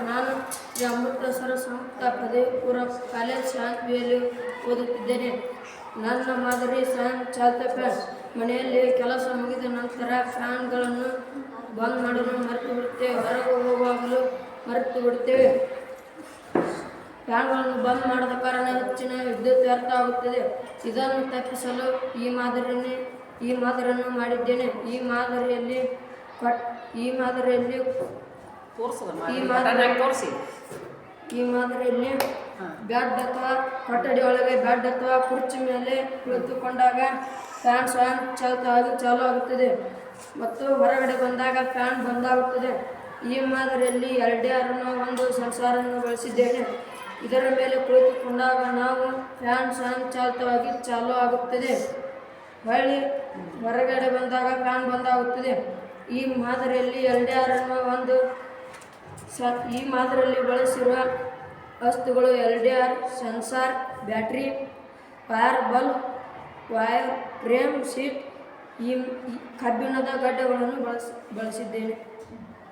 ನಾನು ಶ್ರೀ ಅಮೃತಸರ ಸಂಯುಕ್ತ ಪದವಿ ಪೂರ್ವ ಕಾಲೇಜ್ ಶಾಂತಿಯಲ್ಲಿ ಓದುತ್ತಿದ್ದೇನೆ. ನನ್ನ ಮಾದರಿ ಸ್ವಯಂ ಚಾಲಿತ ಫ್ಯಾನ್. ಮನೆಯಲ್ಲಿ ಕೆಲಸ ಮುಗಿದ ನಂತರ ಫ್ಯಾನ್ಗಳನ್ನು ಬಂದ್ ಮಾಡಲು ಮರೆತು ಬಿಡುತ್ತೇವೆ. ಹೊರಗೆ ಹೋಗುವಾಗಲೂ ಮರೆತು ಬಿಡುತ್ತೇವೆ. ಫ್ಯಾನ್ಗಳನ್ನು ಬಂದ್ ಮಾಡದ ಕಾರಣ ಹೆಚ್ಚಿನ ವಿದ್ಯುತ್ ವ್ಯರ್ಥ ಆಗುತ್ತದೆ. ಇದನ್ನು ತಪ್ಪಿಸಲು ಈ ಮಾದರಿಯನ್ನು ಮಾಡಿದ್ದೇನೆ. ಈ ಮಾದರಿಯಲ್ಲಿ ಬ್ಯಾಡ್ ಅಥವಾ ಕೊಠಡಿ ಒಳಗೆ ಬ್ಯಾಡ್ ಅಥವಾ ಕುರ್ಚಿ ಮೇಲೆ ಕುಳಿತುಕೊಂಡಾಗ ಫ್ಯಾನ್ ಸ್ವಯಂ ಚಾಲಿತವಾಗಿ ಚಾಲು ಆಗುತ್ತದೆ ಮತ್ತು ಹೊರಗಡೆ ಬಂದಾಗ ಫ್ಯಾನ್ ಬಂದಾಗುತ್ತದೆ. ಈ ಮಾದರಿಯಲ್ಲಿ LDR ಒಂದು ಸೆನ್ಸಾರನ್ನು ಬಳಸಿದ್ದೇನೆ. ಇದರ ಮೇಲೆ ಕುಳಿತುಕೊಂಡಾಗ ನಾವು ಫ್ಯಾನ್ ಸ್ವಯಂ ಚಾಲಿತವಾಗಿ ಚಾಲು ಆಗುತ್ತದೆ. ಹೊರಗಡೆ ಬಂದಾಗ ಫ್ಯಾನ್ ಬಂದಾಗುತ್ತದೆ. ಈ ಮಾದರಿಯಲ್ಲಿ LDR ಈ ಮಾದರಿಯಲ್ಲಿ ಬಳಸಿರುವ ವಸ್ತುಗಳು LDR sensor, battery, fire bulb, wire frame, sheet, ಈ ಕಬ್ಬಿಣದ ಗಡ್ಡೆಗಳನ್ನು ಬಳಸಿದ್ದೇನೆ.